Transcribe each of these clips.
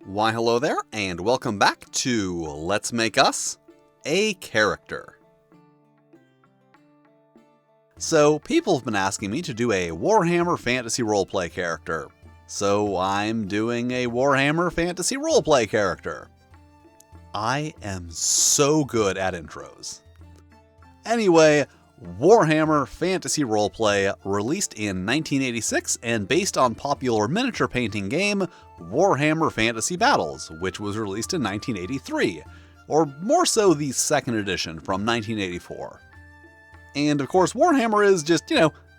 Why hello there, and welcome back to Let's Make Us a Character. So, people have been asking me to do a Warhammer Fantasy Roleplay character. So, I'm doing a Warhammer Fantasy Roleplay character. I am so good at intros. Anyway, Warhammer Fantasy Roleplay, released in 1986 and based on popular miniature painting game Warhammer Fantasy Battles, which was released in 1983, or more so the second edition from 1984. And of course, Warhammer is just,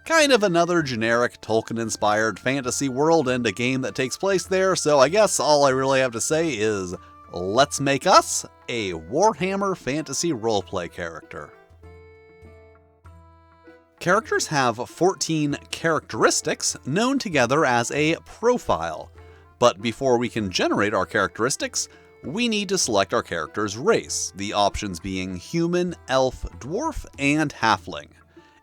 kind of another generic Tolkien-inspired fantasy world and a game that takes place there, so I guess all I really have to say is, let's make us a Warhammer Fantasy Roleplay character. Characters have 14 characteristics known together as a profile, but before we can generate our characteristics, we need to select our character's race, the options being human, elf, dwarf, and halfling,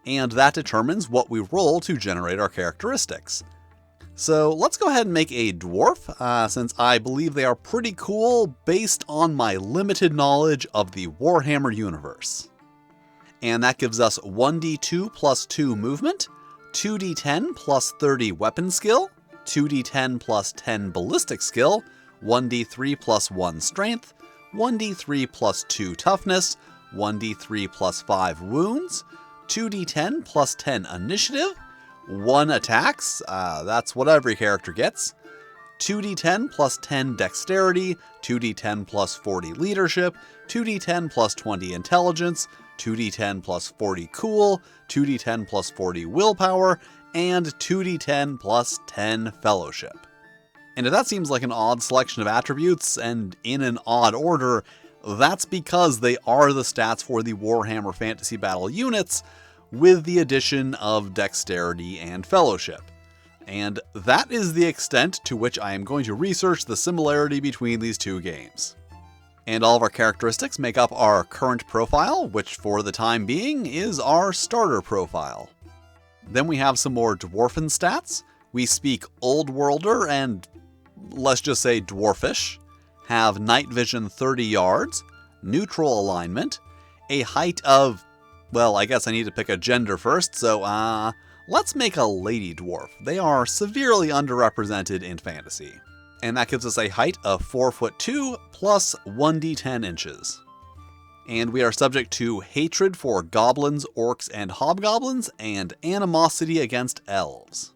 and that determines what we roll to generate our characteristics. So let's go ahead and make a dwarf, since I believe they are pretty cool based on my limited knowledge of the Warhammer universe. And that gives us 1d2 plus 2 movement, 2d10 plus 30 weapon skill, 2d10 plus 10 ballistic skill, 1d3 plus 1 strength, 1d3 plus 2 toughness, 1d3 plus 5 wounds, 2d10 plus 10 initiative, 1 attacks, that's what every character gets, 2d10 plus 10 dexterity, 2d10 plus 40 leadership, 2d10 plus 20 intelligence, 2d10 plus 40 cool, 2d10 plus 40 willpower, and 2d10 plus 10 fellowship. And if that seems like an odd selection of attributes, and in an odd order, that's because they are the stats for the Warhammer Fantasy Battle units, with the addition of dexterity and fellowship. And that is the extent to which I am going to research the similarity between these two games. And all of our characteristics make up our current profile, which for the time being is our starter profile. Then we have some more dwarfen stats. We speak Old Worlder and, let's just say, dwarfish, have night vision 30 yards, neutral alignment, a height of, well, I guess I need to pick a gender first, so let's make a lady dwarf. They are severely underrepresented in fantasy. And that gives us a height of 4'2" plus 1d10 inches. And we are subject to hatred for goblins, orcs, and hobgoblins, and animosity against elves.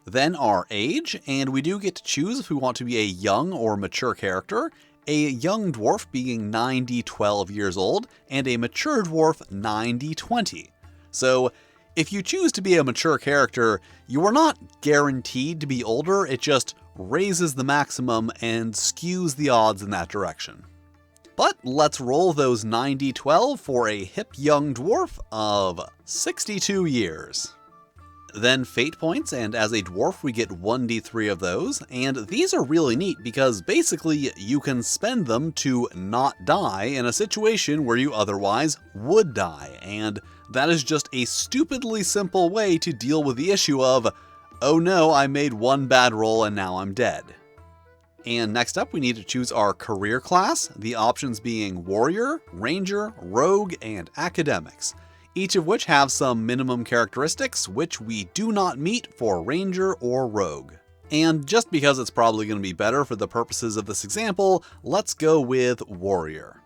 Then our age, and we do get to choose if we want to be a young or mature character, a young dwarf being 9d12 years old, and a mature dwarf 9d20. So, if you choose to be a mature character, you are not guaranteed to be older, it just raises the maximum and skews the odds in that direction. But let's roll those 9d12 for a hip young dwarf of 62 years. Then fate points, and as a dwarf we get 1d3 of those, and these are really neat because basically you can spend them to not die in a situation where you otherwise would die, and that is just a stupidly simple way to deal with the issue of, oh no, I made one bad roll and now I'm dead. And next up we need to choose our career class, the options being Warrior, Ranger, Rogue, and Academics, each of which have some minimum characteristics which we do not meet for Ranger or Rogue. And just because it's probably going to be better for the purposes of this example, let's go with Warrior.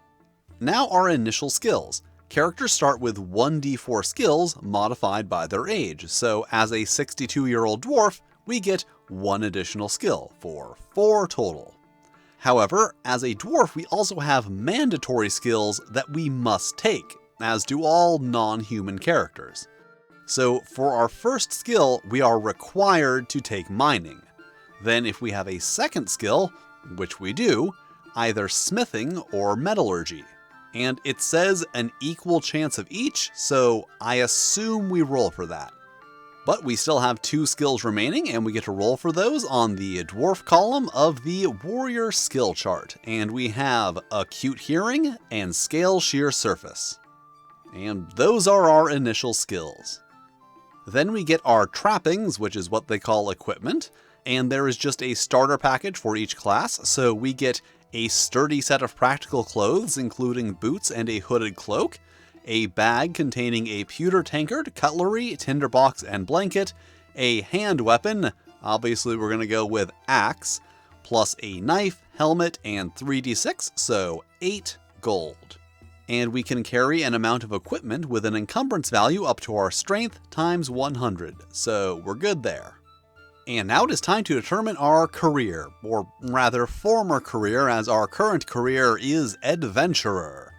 Now our initial skills. Characters start with 1d4 skills modified by their age, so as a 62-year-old dwarf, we get 1 additional skill, for 4 total. However, as a dwarf we also have mandatory skills that we must take, as do all non-human characters. So for our first skill, we are required to take mining. Then if we have a second skill, which we do, either smithing or metallurgy. And it says an equal chance of each, so I assume we roll for that. But we still have 2 skills remaining, and we get to roll for those on the dwarf column of the warrior skill chart. And we have acute hearing and scale sheer surface. And those are our initial skills. Then we get our trappings, which is what they call equipment, And there is just a starter package for each class, so we get a sturdy set of practical clothes, including boots and a hooded cloak, a bag containing a pewter tankard, cutlery, tinderbox, and blanket, a hand weapon, obviously we're going to go with axe, plus a knife, helmet, and 3d6, so 8 gold. And we can carry an amount of equipment with an encumbrance value up to our strength times 100, so we're good there. And now it is time to determine our career, or rather former career, as our current career is Adventurer.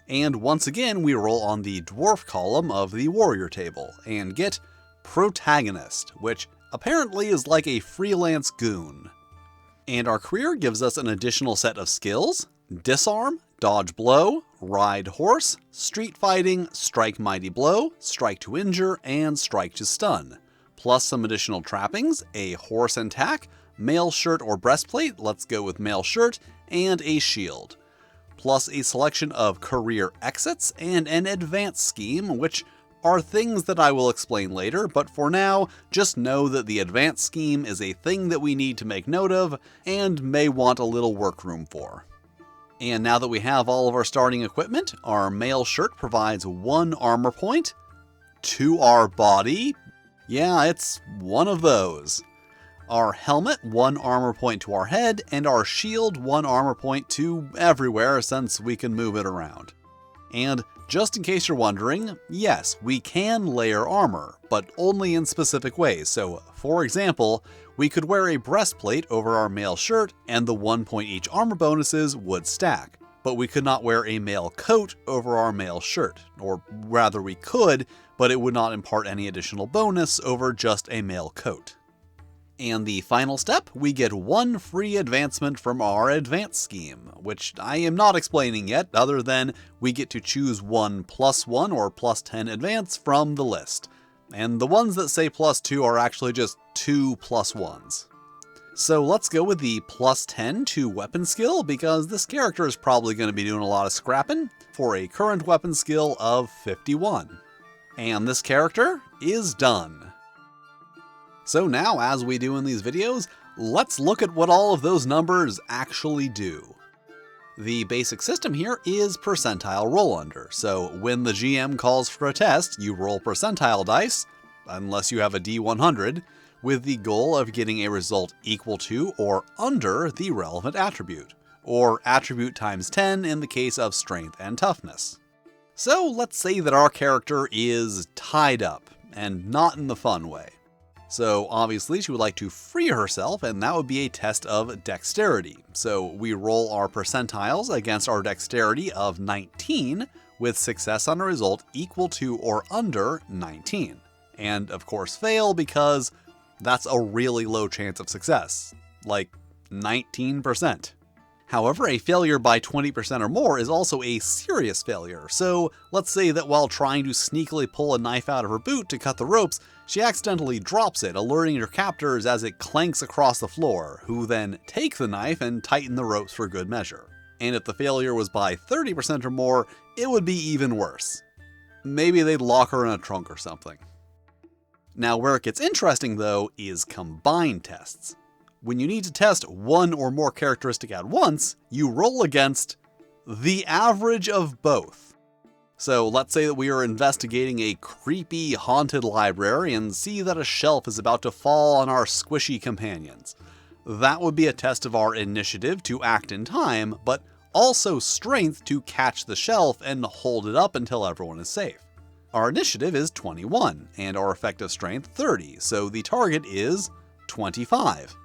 And once again we roll on the Dwarf column of the Warrior table, and get Protagonist, which apparently is like a freelance goon. And our career gives us an additional set of skills: Disarm, Dodge Blow, Ride Horse, Street Fighting, Strike Mighty Blow, Strike to Injure, and Strike to Stun. Plus some additional trappings, a horse and tack, mail shirt or breastplate, let's go with mail shirt, and a shield. Plus a selection of career exits and an advanced scheme, which are things that I will explain later, but for now, just know that the advanced scheme is a thing that we need to make note of and may want a little workroom for. And now that we have all of our starting equipment, our mail shirt provides 1 armor point to our body. Yeah, it's one of those. Our helmet, 1 armor point to our head, and our shield, 1 armor point to everywhere since we can move it around. And just in case you're wondering, yes, we can layer armor, but only in specific ways. So, for example, we could wear a breastplate over our mail shirt and the 1 point each armor bonuses would stack. But we could not wear a mail coat over our mail shirt, or rather we could, but it would not impart any additional bonus over just a mail coat. And the final step, we get 1 free advancement from our advanced scheme, which I am not explaining yet, other than we get to choose 1 +1 or +10 advance from the list. And the ones that say +2 are actually just 2 +1s. So let's go with the +10 to weapon skill, because this character is probably going to be doing a lot of scrapping, for a current weapon skill of 51. And this character is done. So now, as we do in these videos, let's look at what all of those numbers actually do. The basic system here is percentile roll under, so when the GM calls for a test, you roll percentile dice, unless you have a D100, with the goal of getting a result equal to or under the relevant attribute, or attribute times 10 in the case of strength and toughness. So let's say that our character is tied up, and not in the fun way. So obviously she would like to free herself, and that would be a test of dexterity. So we roll our percentiles against our dexterity of 19, with success on a result equal to or under 19. And of course fail, because that's a really low chance of success, like 19%. However, a failure by 20% or more is also a serious failure, so let's say that while trying to sneakily pull a knife out of her boot to cut the ropes, she accidentally drops it, alerting her captors as it clanks across the floor, who then take the knife and tighten the ropes for good measure. And if the failure was by 30% or more, it would be even worse. Maybe they'd lock her in a trunk or something. Now, where it gets interesting, though, is combined tests. When you need to test 1 or more characteristic at once, you roll against the average of both. So let's say that we are investigating a creepy haunted library and see that a shelf is about to fall on our squishy companions. That would be a test of our initiative to act in time, but also strength to catch the shelf and hold it up until everyone is safe. Our initiative is 21, and our effective strength 30, so the target is 25.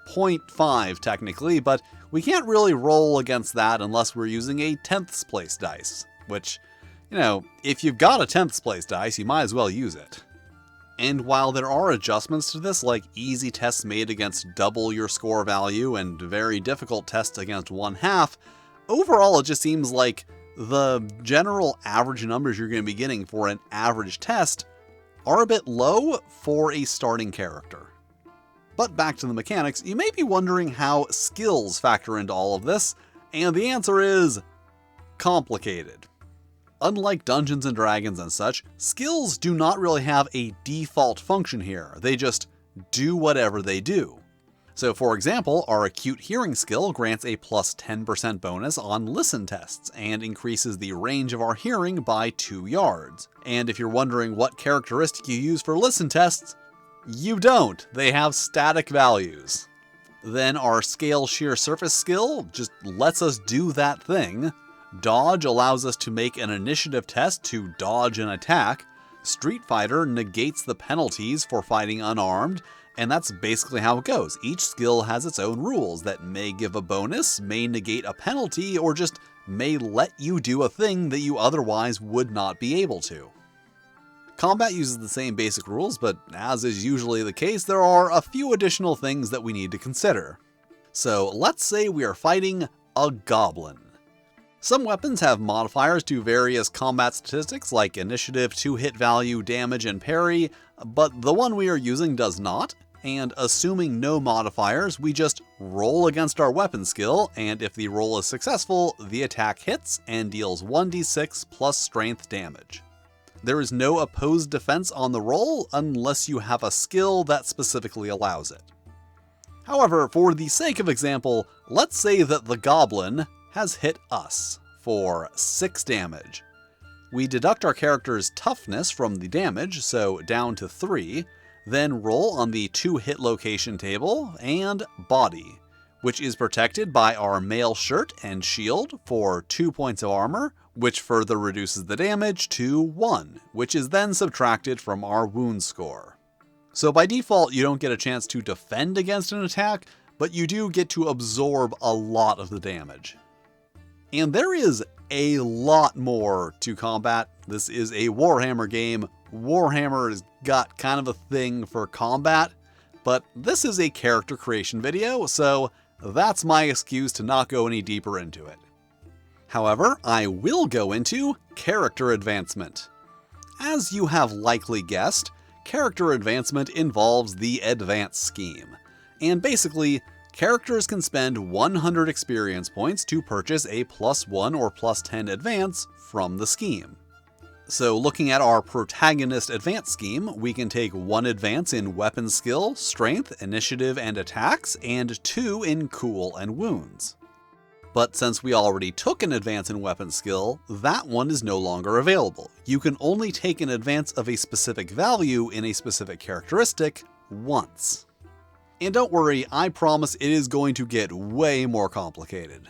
0.5 technically, but we can't really roll against that unless we're using a 10th place dice, which, if you've got a 10th place dice, you might as well use it. And while there are adjustments to this, like easy tests made against double your score value and very difficult tests against 1/2, overall it just seems like the general average numbers you're going to be getting for an average test are a bit low for a starting character. But back to the mechanics, you may be wondering how skills factor into all of this, and the answer is complicated. Unlike Dungeons and Dragons and such, skills do not really have a default function here, they just do whatever they do. So for example, our acute hearing skill grants a plus 10% bonus on listen tests and increases the range of our hearing by 2 yards. And if you're wondering what characteristic you use for listen tests, you don't. They have static values. Then our scale sheer surface skill just lets us do that thing. Dodge allows us to make an initiative test to dodge an attack. Street Fighter negates the penalties for fighting unarmed, and that's basically how it goes. Each skill has its own rules that may give a bonus, may negate a penalty, or just may let you do a thing that you otherwise would not be able to. Combat uses the same basic rules, but as is usually the case, there are a few additional things that we need to consider. So let's say we are fighting a goblin. Some weapons have modifiers to various combat statistics like initiative, 2-hit value, damage, and parry, but the one we are using does not, and assuming no modifiers, we just roll against our weapon skill, and if the roll is successful, the attack hits and deals 1d6 plus strength damage. There is no opposed defense on the roll unless you have a skill that specifically allows it. However, for the sake of example, let's say that the goblin has hit us for 6 damage. We deduct our character's toughness from the damage, so down to 3, then roll on the 2-hit location table, and body, which is protected by our mail shirt and shield for 2 points of armor, which further reduces the damage to 1, which is then subtracted from our wound score. So by default, you don't get a chance to defend against an attack, but you do get to absorb a lot of the damage. And there is a lot more to combat. This is a Warhammer game. Warhammer has got kind of a thing for combat, but this is a character creation video, so that's my excuse to not go any deeper into it. However, I will go into character advancement. As you have likely guessed, character advancement involves the advance scheme, and basically, characters can spend 100 experience points to purchase a +1 or +10 advance from the scheme. So looking at our protagonist advance scheme, we can take 1 advance in weapon skill, strength, initiative, and attacks, and 2 in cool and wounds. But since we already took an advance in weapon skill, that one is no longer available. You can only take an advance of a specific value in a specific characteristic once. And don't worry, I promise it is going to get way more complicated.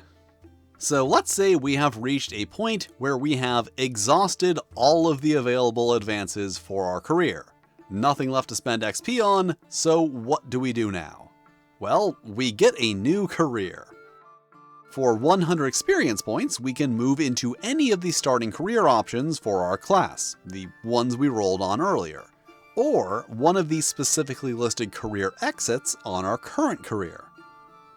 So let's say we have reached a point where we have exhausted all of the available advances for our career. Nothing left to spend XP on, so what do we do now? Well, we get a new career. For 100 experience points, we can move into any of the starting career options for our class, the ones we rolled on earlier, or one of the specifically listed career exits on our current career.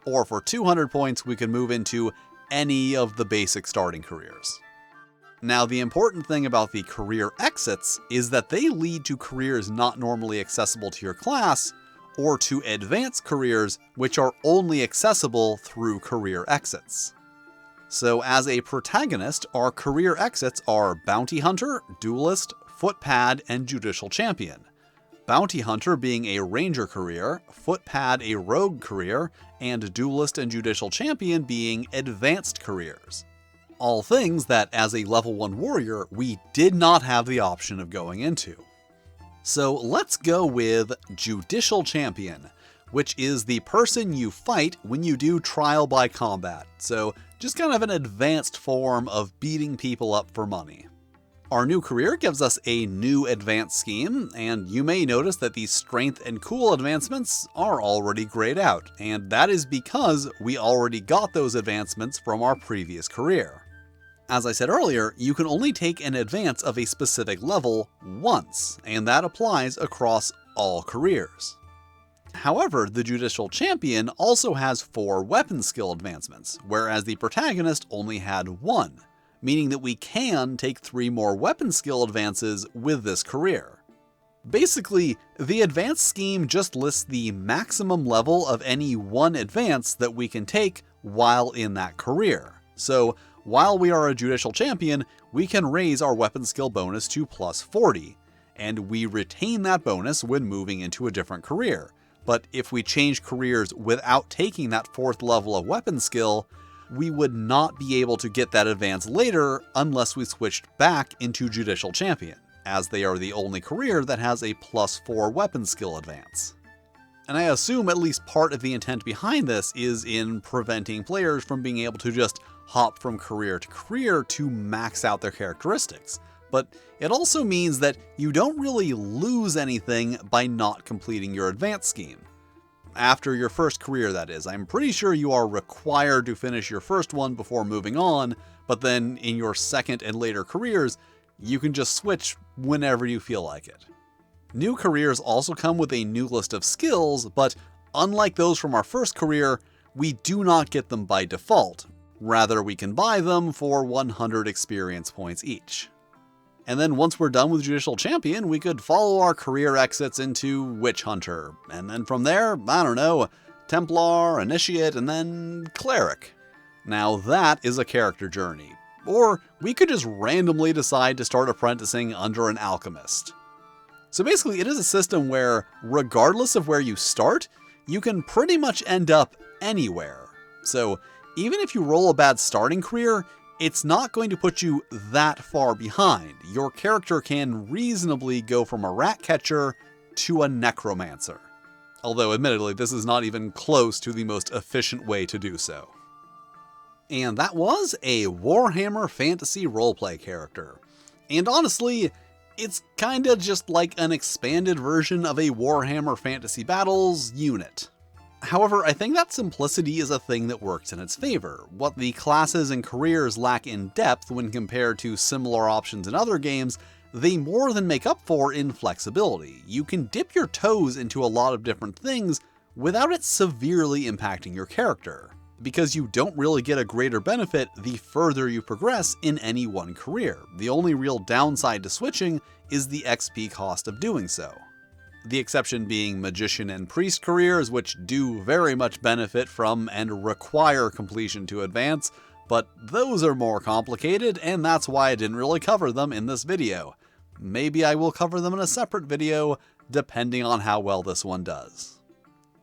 Or for 200 points, we can move into any of the basic starting careers. Now, the important thing about the career exits is that they lead to careers not normally accessible to your class, or to advanced careers which are only accessible through career exits. So as a protagonist, our career exits are Bounty Hunter, Duelist, Footpad, and Judicial Champion. Bounty Hunter being a Ranger career, Footpad a Rogue career, and Duelist and Judicial Champion being advanced careers. All things that, as a level 1 warrior, we did not have the option of going into. So let's go with Judicial Champion, which is the person you fight when you do trial by combat, so just kind of an advanced form of beating people up for money. Our new career gives us a new advanced scheme, and you may notice that the strength and cool advancements are already grayed out, and that is because we already got those advancements from our previous career. As I said earlier, you can only take an advance of a specific level once, and that applies across all careers. However, the Judicial Champion also has 4 weapon skill advancements, whereas the protagonist only had 1, meaning that we can take 3 more weapon skill advances with this career. Basically, the advanced scheme just lists the maximum level of any one advance that we can take while in that career. So, while we are a Judicial Champion, we can raise our weapon skill bonus to +40, and we retain that bonus when moving into a different career, But if we change careers without taking that 4th level of weapon skill, we would not be able to get that advance later unless we switched back into Judicial Champion, as they are the only career that has a +4 weapon skill advance. And I assume at least part of the intent behind this is in preventing players from being able to just hop from career to career to max out their characteristics. But it also means that you don't really lose anything by not completing your advance scheme. After your first career, that is. I'm pretty sure you are required to finish your first one before moving on, but then in your second and later careers, you can just switch whenever you feel like it. New careers also come with a new list of skills, but unlike those from our first career, we do not get them by default. Rather, we can buy them for 100 experience points each. And then once we're done with Judicial Champion, we could follow our career exits into Witch Hunter. And then from there, I don't know, Templar, Initiate, and then Cleric. Now that is a character journey. Or we could just randomly decide to start apprenticing under an Alchemist. So basically it is a system where, regardless of where you start, you can pretty much end up anywhere. So even if you roll a bad starting career, it's not going to put you that far behind. Your character can reasonably go from a rat catcher to a necromancer. Although admittedly, this is not even close to the most efficient way to do so. And that was a Warhammer Fantasy Roleplay character. And honestly, it's kinda just like an expanded version of a Warhammer Fantasy Battles unit. However, I think that simplicity is a thing that works in its favor. What the classes and careers lack in depth when compared to similar options in other games, they more than make up for in flexibility. You can dip your toes into a lot of different things without it severely impacting your character, because you don't really get a greater benefit the further you progress in any one career. The only real downside to switching is the XP cost of doing so. The exception being Magician and Priest careers, which do very much benefit from and require completion to advance, but those are more complicated, and that's why I didn't really cover them in this video. Maybe I will cover them in a separate video, depending on how well this one does.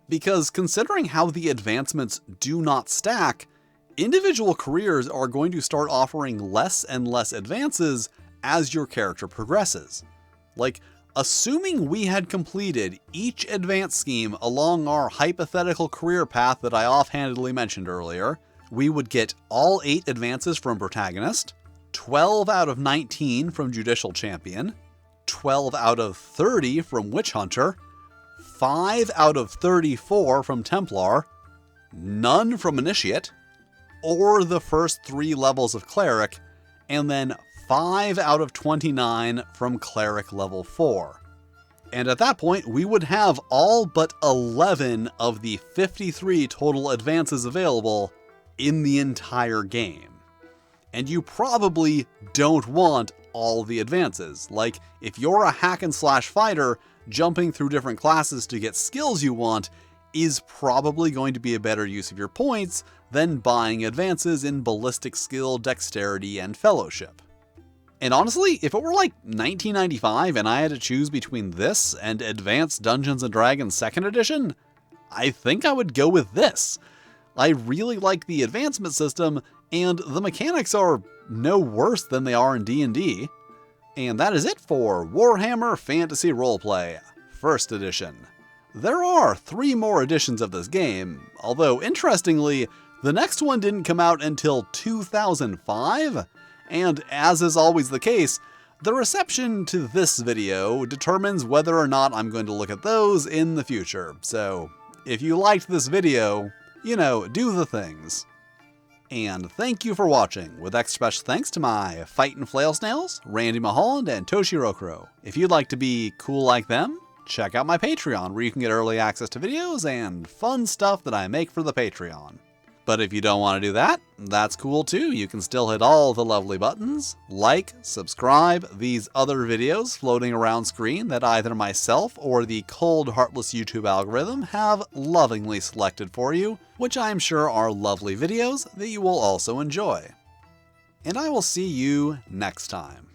Because considering how the advancements do not stack, individual careers are going to start offering less and less advances as your character progresses. Like, assuming we had completed each advance scheme along our hypothetical career path that I offhandedly mentioned earlier, we would get all 8 advances from Protagonist, 12 out of 19 from Judicial Champion, 12 out of 30 from Witch Hunter, 5 out of 34 from Templar, none from Initiate, or the first 3 levels of Cleric, and then 5 out of 29 from Cleric level 4. And at that point, we would have all but 11 of the 53 total advances available in the entire game. And you probably don't want all the advances. Like, if you're a hack and slash fighter, jumping through different classes to get skills you want is probably going to be a better use of your points than buying advances in ballistic skill, dexterity, and fellowship. And honestly, if it were like 1995 and I had to choose between this and Advanced Dungeons & Dragons 2nd Edition, I think I would go with this. I really like the advancement system, and the mechanics are no worse than they are in D&D. And that is it for Warhammer Fantasy Roleplay, 1st Edition. There are 3 more editions of this game, although interestingly, the next one didn't come out until 2005, and as is always the case, the reception to this video determines whether or not I'm going to look at those in the future. So, if you liked this video, you know, do the things. And thank you for watching, with extra special thanks to my Fight and Flail Snails, Randy Mulholland, and Toshirokuro. If you'd like to be cool like them, check out my Patreon, where you can get early access to videos and fun stuff that I make for the Patreon. But if you don't want to do that, that's cool too. You can still hit all the lovely buttons, like, subscribe, these other videos floating around screen that either myself or the cold, heartless YouTube algorithm have lovingly selected for you, which I'm sure are lovely videos that you will also enjoy. And I will see you next time.